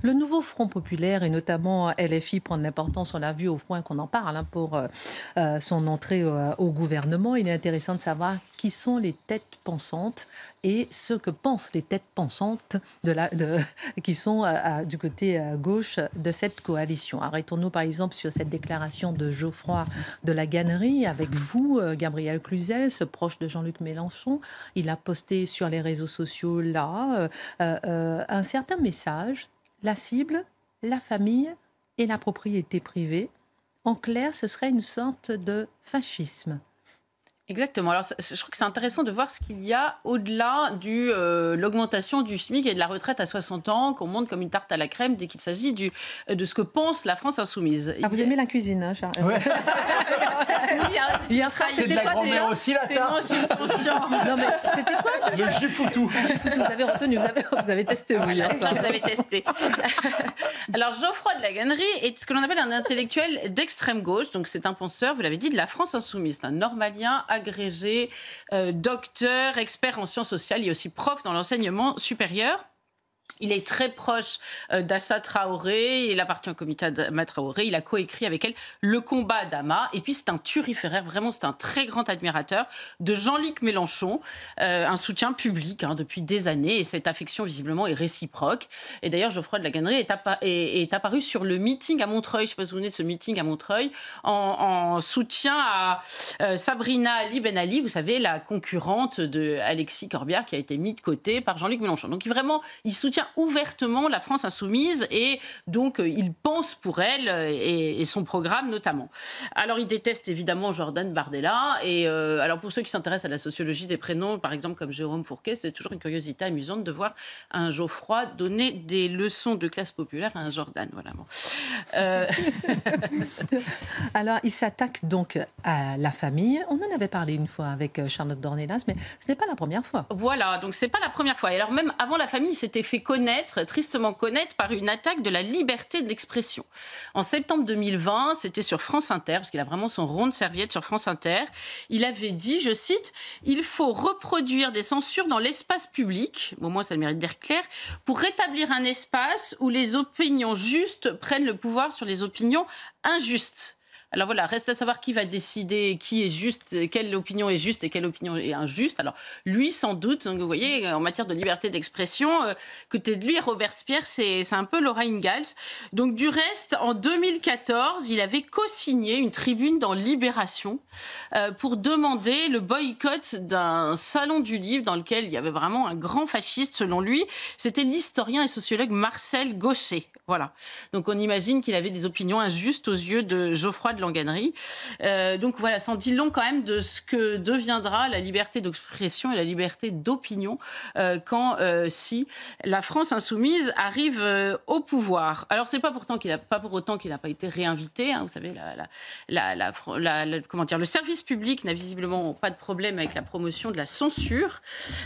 Le nouveau Front populaire et notamment LFI prend de l'importance, on l'a vu au point qu'on en parle pour son entrée au gouvernement. Il est intéressant de savoir qui sont les têtes pensantes et ce que pensent les têtes pensantes qui sont du côté gauche de cette coalition. Arrêtons-nous par exemple sur cette déclaration de Geoffroy de La Gannerie avec vous, Gabriel Cluzel, ce proche de Jean-Luc Mélenchon. Il a posté sur les réseaux sociaux un certain message. La cible, la famille et la propriété privée. En clair, ce serait une sorte de fascisme. Exactement. Alors, je trouve que c'est intéressant de voir ce qu'il y a au-delà de l'augmentation du SMIC et de la retraite à 60 ans, qu'on monte comme une tarte à la crème dès qu'il s'agit de ce que pense la France insoumise. Vous aimez la cuisine, hein, Charles? Ouais. Hier soir, c'est de la grand-mère aussi, la tarte. C'est mon subconscient. Non, mais c'était quoi? Le Gifoutou. Vous avez retenu, vous avez testé, vous, hier soir. Vous avez testé. Alors, Geoffroy de La Gannerie est ce que l'on appelle un intellectuel d'extrême gauche. Donc, c'est un penseur, vous l'avez dit, de la France insoumise. C'est un normalien agrégé, docteur, expert en sciences sociales. Il est aussi prof dans l'enseignement supérieur. Il est très proche d'Assa Traoré, il appartient au comité d'Ama Traoré, il a coécrit avec elle Le combat d'Ama, et puis c'est un turiféraire, vraiment c'est un très grand admirateur de Jean-Luc Mélenchon, un soutien public depuis des années, et cette affection visiblement est réciproque. Et d'ailleurs Geoffroy de La Gannerie est apparu sur le meeting à Montreuil, je ne sais pas si vous vous souvenez de ce meeting à Montreuil, en soutien à Sabrina Ali Ben Ali, vous savez, la concurrente de Alexis Corbière qui a été mise de côté par Jean-Luc Mélenchon. Donc vraiment, il soutient ouvertement la France insoumise et donc il pense pour elle et son programme notamment. Alors il déteste évidemment Jordan Bardella et alors pour ceux qui s'intéressent à la sociologie des prénoms, par exemple comme Jérôme Fourquet, c'est toujours une curiosité amusante de voir un Geoffroy donner des leçons de classe populaire à un Jordan. Voilà. Bon. Alors il s'attaque donc à la famille. On en avait parlé une fois avec Charlotte Dornelas, mais ce n'est pas la première fois. Voilà, donc c'est pas la première fois. Et alors même avant la famille, il s'était fait tristement connaître par une attaque de la liberté d'expression. En septembre 2020, c'était sur France Inter, parce qu'il a vraiment son rond de serviette sur France Inter, il avait dit, je cite, « Il faut reproduire des censures dans l'espace public, au moins ça le mérite d'être clair, pour rétablir un espace où les opinions justes prennent le pouvoir sur les opinions injustes. » Alors voilà, reste à savoir qui va décider qui est juste, quelle opinion est juste et quelle opinion est injuste. Alors lui, sans doute, donc vous voyez, en matière de liberté d'expression, côté de lui, Robert Spierre, c'est un peu Laura Ingalls. Donc du reste, en 2014, il avait co-signé une tribune dans Libération pour demander le boycott d'un salon du livre dans lequel il y avait vraiment un grand fasciste, selon lui. C'était l'historien et sociologue Marcel Gauchet. Voilà. Donc on imagine qu'il avait des opinions injustes aux yeux de Geoffroy de La Gannerie. Donc voilà, ça en dit long quand même de ce que deviendra la liberté d'expression et la liberté d'opinion si la France insoumise arrive au pouvoir. Alors c'est pas pour autant qu'il n'a pas été réinvité. Vous savez, comment dire, le service public n'a visiblement pas de problème avec la promotion de la censure.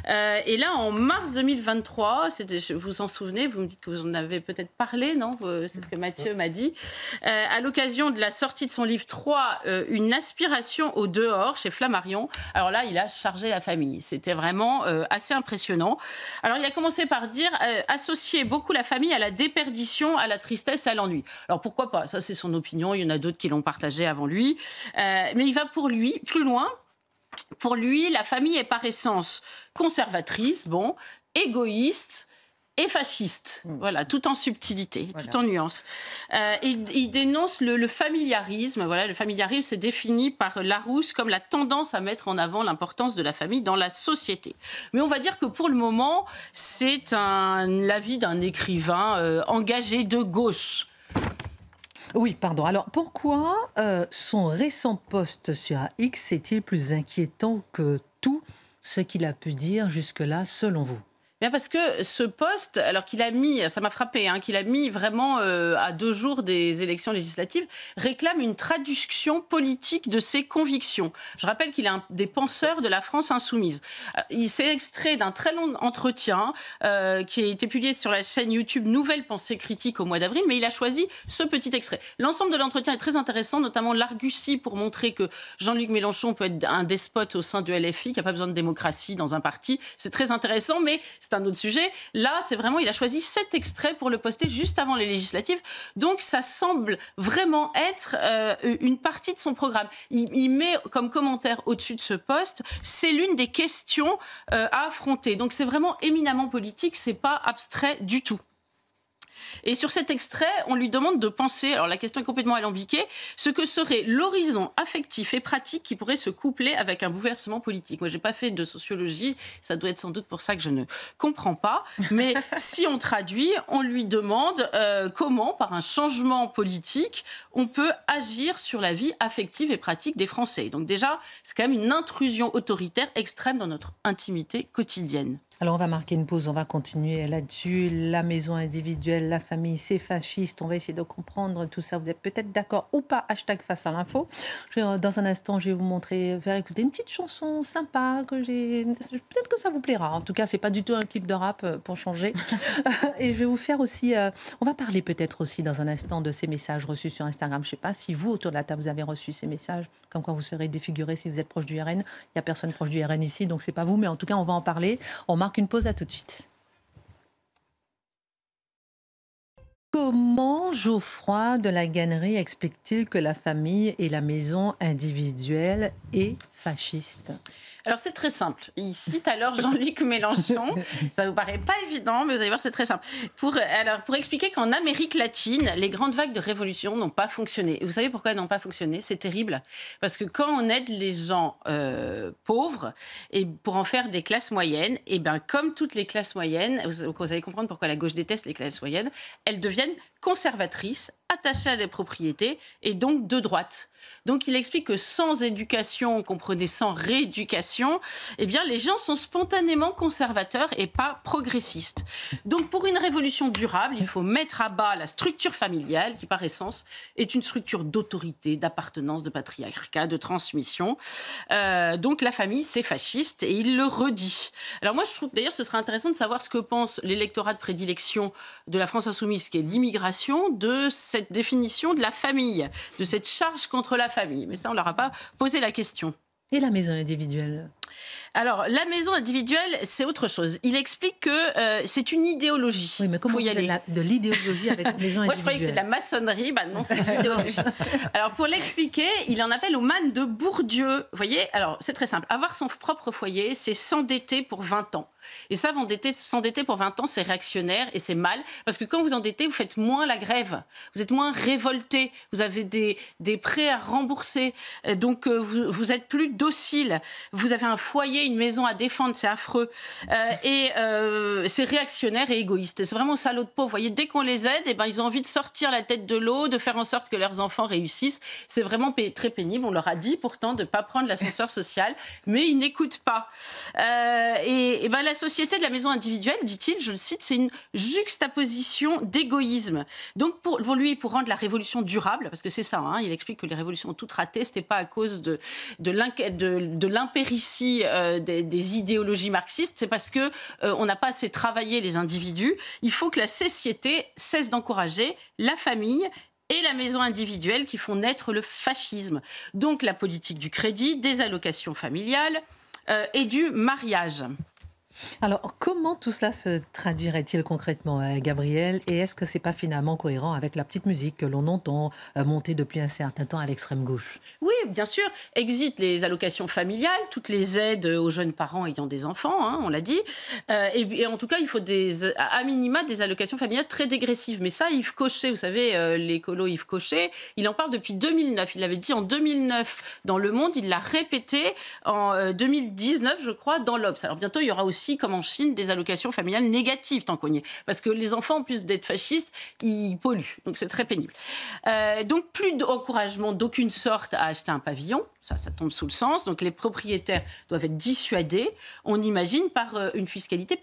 Et là, en mars 2023, vous vous en souvenez, vous me dites que vous en avez peut-être parlé, non? C'est ce que Mathieu m'a dit. À l'occasion de la sortie de son livre 3, Une aspiration au dehors, chez Flammarion. Alors là, il a chargé la famille. C'était vraiment assez impressionnant. Alors, il a commencé par dire associer beaucoup la famille à la déperdition, à la tristesse, à l'ennui. Alors, pourquoi pas? Ça, c'est son opinion. Il y en a d'autres qui l'ont partagé avant lui. Mais il va pour lui plus loin. Pour lui, la famille est par essence conservatrice, égoïste, et fasciste, voilà, tout en subtilité, voilà. Tout en nuance. Il dénonce le familiarisme. Voilà, le familiarisme, c'est défini par Larousse comme la tendance à mettre en avant l'importance de la famille dans la société. Mais on va dire que pour le moment, c'est l'avis d'un écrivain engagé de gauche. Oui, pardon. Alors, pourquoi son récent post sur X est-il plus inquiétant que tout ce qu'il a pu dire jusque-là, selon vous? Bien parce que ce poste, alors qu'il a mis, ça m'a frappé, qu'il a mis vraiment à 2 jours des élections législatives, réclame une traduction politique de ses convictions. Je rappelle qu'il est un des penseurs de la France insoumise. Il s'est extrait d'un très long entretien qui a été publié sur la chaîne YouTube Nouvelle Pensée Critique au mois d'avril, mais il a choisi ce petit extrait. L'ensemble de l'entretien est très intéressant, notamment l'argutie pour montrer que Jean-Luc Mélenchon peut être un despote au sein de LFI, qu'il n'y a pas besoin de démocratie dans un parti. C'est très intéressant, mais c'est c'est un autre sujet. Là, c'est vraiment, il a choisi cet extrait pour le poster juste avant les législatives. Donc, ça semble vraiment être une partie de son programme. Il met comme commentaire au-dessus de ce post, c'est l'une des questions à affronter. Donc, c'est vraiment éminemment politique, c'est pas abstrait du tout. Et sur cet extrait, on lui demande de penser, alors la question est complètement alambiquée, ce que serait l'horizon affectif et pratique qui pourrait se coupler avec un bouleversement politique. Moi, je n'ai pas fait de sociologie, ça doit être sans doute pour ça que je ne comprends pas. Mais si on traduit, on lui demande comment, par un changement politique, on peut agir sur la vie affective et pratique des Français. Donc déjà, c'est quand même une intrusion autoritaire extrême dans notre intimité quotidienne. Alors on va marquer une pause, on va continuer là-dessus. La maison individuelle, la famille, c'est fasciste. On va essayer de comprendre tout ça. Vous êtes peut-être d'accord ou pas, #face à l'info. Dans un instant, je vais vous montrer, faire écouter une petite chanson sympa que j'ai. Peut-être que ça vous plaira. En tout cas, c'est pas du tout un clip de rap pour changer. Et je vais vous faire aussi. On va parler peut-être aussi dans un instant de ces messages reçus sur Instagram. Je ne sais pas si vous, autour de la table, vous avez reçu ces messages, comme quoi vous serez défiguré si vous êtes proche du RN. Il n'y a personne proche du RN ici, donc c'est pas vous. Mais en tout cas, on va en parler. On marque une pause, à tout de suite. Comment Geoffroy de la Gannerie explique-t-il que la famille et la maison individuelle est fasciste ? Alors, c'est très simple. Il cite alors Jean-Luc Mélenchon. Ça vous paraît pas évident, mais vous allez voir, c'est très simple. Pour expliquer qu'en Amérique latine, les grandes vagues de révolution n'ont pas fonctionné. Et vous savez pourquoi elles n'ont pas fonctionné ? C'est terrible. Parce que quand on aide les gens pauvres et pour en faire des classes moyennes, et ben, comme toutes les classes moyennes, vous allez comprendre pourquoi la gauche déteste les classes moyennes, elles deviennent conservatrices, attachées à des propriétés et donc de droite. Donc il explique que sans éducation, comprenez sans rééducation, eh bien les gens sont spontanément conservateurs et pas progressistes. Donc pour une révolution durable, il faut mettre à bas la structure familiale qui par essence est une structure d'autorité, d'appartenance, de patriarcat, de transmission. Donc la famille c'est fasciste et il le redit. Alors moi je trouve d'ailleurs ce serait intéressant de savoir ce que pense l'électorat de prédilection de la France insoumise qui est l'immigration de cette définition de la famille, de cette charge contre la famille. Mais ça, on ne leur a pas posé la question. Et la maison individuelle ? Alors, la maison individuelle, c'est autre chose. Il explique que c'est une idéologie. Oui, mais comment vous avez de l'idéologie avec la maison individuelle ? Moi, je croyais que c'était de la maçonnerie. Bah non, c'est l'idéologie. Alors, pour l'expliquer, il en appelle au man de Bourdieu. Vous voyez, alors, c'est très simple. Avoir son propre foyer, c'est s'endetter pour 20 ans. Et ça, s'endetter pour 20 ans, c'est réactionnaire et c'est mal. Parce que quand vous endettez, vous faites moins la grève. Vous êtes moins révolté. Vous avez des prêts à rembourser. Donc, vous êtes plus docile. Vous avez un foyer, une maison à défendre, c'est affreux. C'est réactionnaire et égoïste. Et c'est vraiment salaud de pauvres. Vous voyez, dès qu'on les aide, eh ben, ils ont envie de sortir la tête de l'eau, de faire en sorte que leurs enfants réussissent. C'est vraiment très pénible. On leur a dit pourtant de ne pas prendre l'ascenseur social, mais ils n'écoutent pas. Ben, la société de la maison individuelle, dit-il, je le cite, c'est une juxtaposition d'égoïsme. Donc pour lui, pour rendre la révolution durable, parce que c'est ça, hein, il explique que les révolutions ont toutes raté, c'était pas à cause de l'impéritie des idéologies marxistes, c'est parce que on n'a pas assez travaillé les individus. Il faut que la société cesse d'encourager la famille et la maison individuelle qui font naître le fascisme. Donc la politique du crédit, des allocations familiales et du mariage. Alors, comment tout cela se traduirait-il concrètement, Gabriel ? Et est-ce que ce n'est pas finalement cohérent avec la petite musique que l'on entend monter depuis un certain temps à l'extrême gauche ? Oui, bien sûr. Exit les allocations familiales, toutes les aides aux jeunes parents ayant des enfants, hein, on l'a dit. Et en tout cas, il faut à minima des allocations familiales très dégressives. Mais ça, Yves Cochet, vous savez, l'écolo Yves Cochet, il en parle depuis 2009. Il l'avait dit en 2009 dans Le Monde, il l'a répété en 2019, je crois, dans l'Obs. Alors bientôt, il y aura aussi, comme en Chine, des allocations familiales négatives, tant qu'on y est. Parce que les enfants, en plus d'être fascistes, ils polluent. Donc c'est très pénible. Donc plus d'encouragement d'aucune sorte à acheter un pavillon. Ça tombe sous le sens. Donc les propriétaires doivent être dissuadés, on imagine, par une fiscalité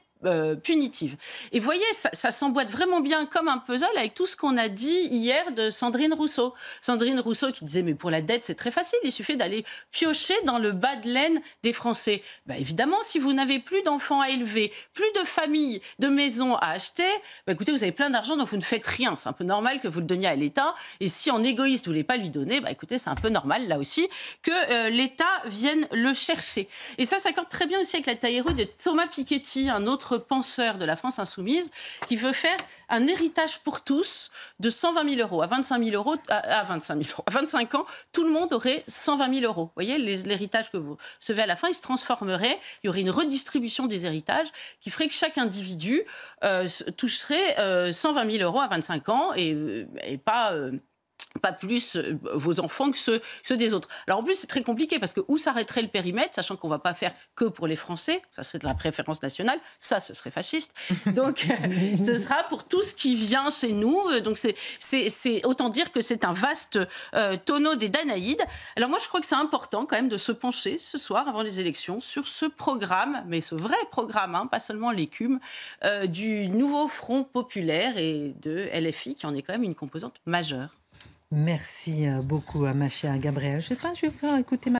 punitive. Et vous voyez, ça s'emboîte vraiment bien comme un puzzle avec tout ce qu'on a dit hier de Sandrine Rousseau. Sandrine Rousseau qui disait, mais pour la dette, c'est très facile, il suffit d'aller piocher dans le bas de laine des Français. Ben évidemment, si vous n'avez plus d'enfants à élever, plus de familles, de maisons à acheter, ben écoutez, vous avez plein d'argent dont vous ne faites rien. C'est un peu normal que vous le donniez à l'État. Et si en égoïste, vous ne voulez pas lui donner, ben écoutez, c'est un peu normal, là aussi, que l'État vienne le chercher. Et ça s'accorde très bien aussi avec la taille de Thomas Piketty, un autre autre penseur de la France insoumise qui veut faire un héritage pour tous de 120 000 euros. À 25 000 euros, à 25 ans, tout le monde aurait 120 000 euros. Vous voyez, l'héritage que vous recevez à la fin, il se transformerait. Il y aurait une redistribution des héritages qui ferait que chaque individu toucherait 120 000 euros à 25 ans et pas plus vos enfants que ceux des autres. Alors en plus, c'est très compliqué parce que où s'arrêterait le périmètre, sachant qu'on ne va pas faire que pour les Français, ça serait de la préférence nationale, ça, ce serait fasciste. Donc, ce sera pour tout ce qui vient chez nous. Donc, c'est autant dire que c'est un vaste tonneau des Danaïdes. Alors moi, je crois que c'est important quand même de se pencher ce soir, avant les élections, sur ce programme, mais ce vrai programme, hein, pas seulement l'écume, du nouveau Front populaire et de LFI, qui en est quand même une composante majeure. Merci beaucoup à ma chère Gabrielle. Je ne sais pas, je vais faire écouter ma